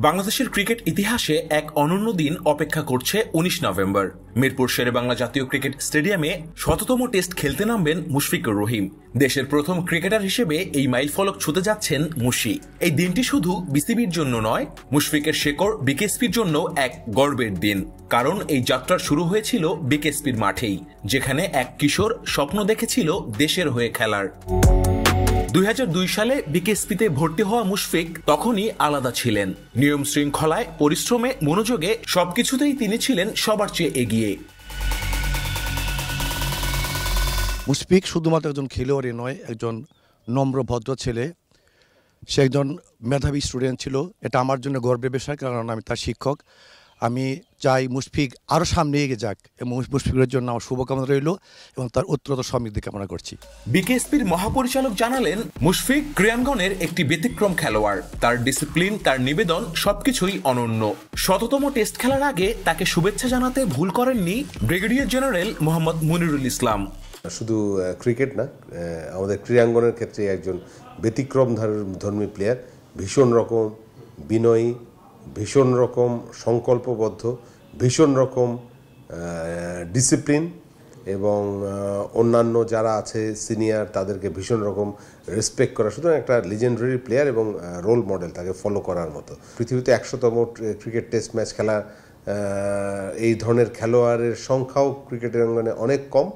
বাংলাদেশের ক্রিকেট ইতিহাসে এক অনন্য দিন অপেক্ষা করছে ১৯ নভেম্বর। মিরপুর শেরেবাংলা জাতীয় ক্রিকেট স্টেডিয়ামে ১০০তম টেস্ট খেলতে নামবেন মুশফিকুর রহিম। দেশের প্রথম ক্রিকেটার হিসেবে এই মাইলফলক ছুঁতে যাচ্ছেন মুশি। এই দিনটি শুধু বিসিবির জন্য নয়, মুশফিকের শেকড় বিকেএসপির জন্য এক গর্বের দিন। কারণ এই যাত্রা শুরু হয়েছিল বিকেএসপির মাঠেই, যেখানে এক কিশোর স্বপ্ন দেখেছিল দেশের হয়ে খেলার। ২০০২ সালে বিকেএসপিতে ভর্তি হওয়া মুশফিক তখনই আলাদা ছিলেন। নিয়ম শৃঙ্খলায়, পরিশ্রমে, মনোযোগে সবকিছুতেই তিনি ছিলেন সবার চেয়ে এগিয়ে। মুশফিক শুধুমাত্র একজন খেলোয়াড়ই নয়, একজন নম্র ভদ্র ছেলে। সে একজন মেধাবী স্টুডেন্ট ছিল। এটা আমার জন্য গর্বের বিষয়, কারণ আমি তার শিক্ষক। আমি চাই মুশফিক আরও সামনে এগিয়ে যাক এবং মুশফিকের জন্য আমার শুভকামনা রইল এবং তার উত্তরোত্তর সমৃদ্ধি কামনা করছি। বিকেএসপির মহাপরিচালক জানালেন, মুশফিক ক্রীড়াঙ্গনের একটি ব্যতিক্রম খেলোয়াড়। তার ডিসিপ্লিন, তার নিবেদন সবকিছুই অনন্য। ১০০তম টেস্ট খেলার আগে তাকে শুভেচ্ছা জানাতে ভুল করেননি ব্রিগেডিয়ার জেনারেল মোহাম্মদ মুনিরুল ইসলাম। শুধু ক্রিকেট না, আমাদের ক্রীড়াঙ্গনের ক্ষেত্রে একজন ব্যতিক্রম ধর্মী প্লেয়ার, ভীষণ রকম বিনয়ী, ভীষণ রকম সংকল্পবদ্ধ, ভীষণ রকম ডিসিপ্লিন এবং অন্যান্য যারা আছে সিনিয়র তাদেরকে ভীষণ রকম রেসপেক্ট করা। সুতরাং একটা লিজেন্ডারি প্লেয়ার এবং রোল মডেল, তাকে ফলো করার মতো। পৃথিবীতে ১০০তম ক্রিকেট টেস্ট ম্যাচ খেলা এই ধরনের খেলোয়াড়ের সংখ্যাও ক্রিকেটের অঙ্গনে অনেক কম।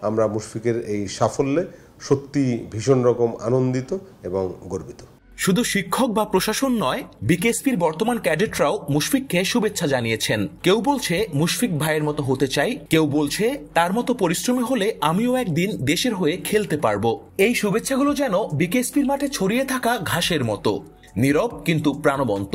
আমরা মুশফিকের এই সাফল্যে সত্যি ভীষণ রকম আনন্দিত এবং গর্বিত। শুধু শিক্ষক বা প্রশাসন নয়, বিকেএসপির বর্তমান ক্যাডেটরাও মুশফিককে শুভেচ্ছা জানিয়েছেন। কেউ বলছে মুশফিক ভাইয়ের মতো হতে চাই, কেউ বলছে তার মতো পরিশ্রমী হলে আমিও একদিন দেশের হয়ে খেলতে পারবো। এই শুভেচ্ছাগুলো যেন বিকেএসপির মাঠে ছড়িয়ে থাকা ঘাসের মতো, নীরব কিন্তু প্রাণবন্ত।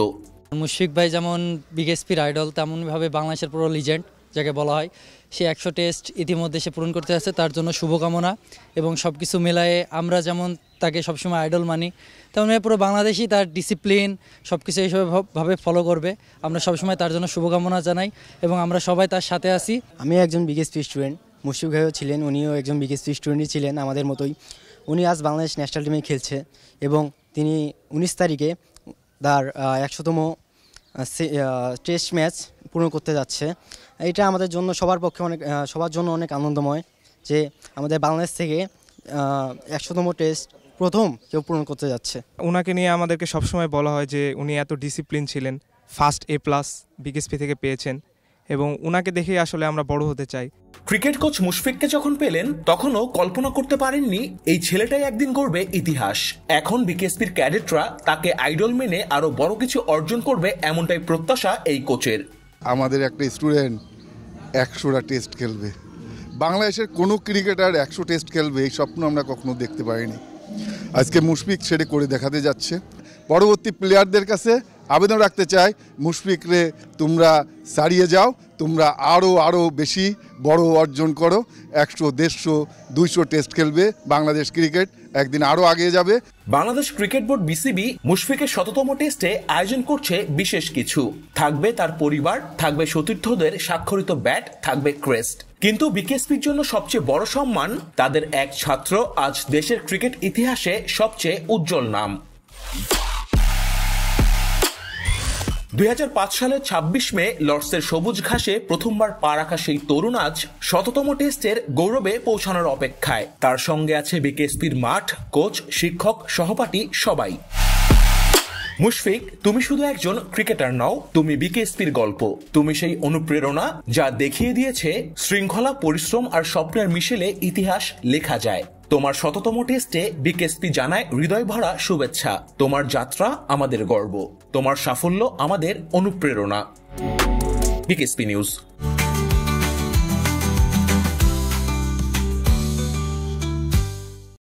মুশফিক ভাই যেমন বিকেএসপির আইডল, তেমনভাবে বাংলাদেশের পুরো লিজেন্ড যাকে বলা হয়, সে ১০০ টেস্ট ইতিমধ্যে সে পূরণ করতে আসছে। তার জন্য শুভকামনা এবং সব কিছু মেলায়ে আমরা যেমন তাকে সবসময় আইডল মানি, তেমন পুরো বাংলাদেশই তার ডিসিপ্লিন সব কিছু এইসবভাবে ফলো করবে। আমরা সবসময় তার জন্য শুভকামনা জানাই এবং আমরা সবাই তার সাথে আছি। আমি একজন বিকেএসপি স্টুডেন্ট, মুশফিক ভাইও ছিলেন, উনিও একজন বিকেএসপি স্টুডেন্টই ছিলেন আমাদের মতোই। উনি আজ বাংলাদেশ ন্যাশনাল টিমে খেলছে এবং তিনি ১৯ তারিখে তার ১০০তম টেস্ট ম্যাচ পূরণ করতে যাচ্ছে। এটা আমাদের জন্য সবার জন্য অনেক আনন্দময় যে আমাদের বাংলাদেশ থেকে ১০০তম টেস্ট প্রথম কেউ পূরণ করতে যাচ্ছে। ওনাকে নিয়ে আমাদেরকে সবসময় বলা হয় যে উনি এত ডিসিপ্লিন ছিলেন, ফার্স্ট A+ বিকেএসপি থেকে পেয়েছেন এবং ওনাকে দেখেই আসলে আমরা বড় হতে চাই। ক্রিকেট কোচ মুশফিককে যখন পেলেন, তখনও কল্পনা করতে পারেননি এই ছেলেটাই একদিন গড়বে ইতিহাস। এখন বিকেএসপির ক্যাডেটরা তাকে আইডল মেনে আরো বড় কিছু অর্জন করবে, এমনটাই প্রত্যাশা এই কোচের। আমাদের একটা স্টুডেন্ট ১০০টা টেস্ট খেলবে, বাংলাদেশের কোনো ক্রিকেটার ১০০ টেস্ট খেলবে এই স্বপ্ন আমরা কখনো দেখতে পারিনি। আজকে মুশফিক সেটা করে দেখাতে যাচ্ছে। পরবর্তী প্লেয়ারদের কাছে আবেদন রাখতে চাই, মুশফিকরে তোমরা ছাড়িয়ে যাও, তোমরা আরও বেশি বড় অর্জন করো। ১০০, ১৫০, ২০০ টেস্ট খেলবে বাংলাদেশ ক্রিকেট, একদিন আরও আগে যাবে। বাংলাদেশ ক্রিকেট বোর্ড বিসিবি মুশফিকের ১০০তম টেস্টে আয়োজন করছে বিশেষ কিছু। থাকবে তার পরিবার, থাকবে সতীর্থদের স্বাক্ষরিত ব্যাট, থাকবে ক্রেস্ট। কিন্তু বিকেএসপির জন্য সবচেয়ে বড় সম্মান, তাদের এক ছাত্র আজ দেশের ক্রিকেট ইতিহাসে সবচেয়ে উজ্জ্বল নাম। ২০০৫ সালের ২৬ মে লর্ডসের সবুজ ঘাসে প্রথমবার পা রাখা সেই তরুণ আজ ১০০তম টেস্টের গৌরবে পৌঁছানোর অপেক্ষায়। তার সঙ্গে আছে বিকেএসপির মাঠ, কোচ, শিক্ষক, সহপাঠী সবাই। মুশফিক, তুমি শুধু একজন ক্রিকেটার নও, তুমি বিকেএসপির গল্প। তুমি সেই অনুপ্রেরণা যা দেখিয়ে দিয়েছে শৃঙ্খলা, পরিশ্রম আর স্বপ্নের মিশেলে ইতিহাস লেখা যায়। তোমার ১০০তম টেস্টে বিকেএসপি জানায় হৃদয় ভরা শুভেচ্ছা। তোমার যাত্রা আমাদের গর্ব, তোমার সাফল্য আমাদের অনুপ্রেরণা। BKSP news.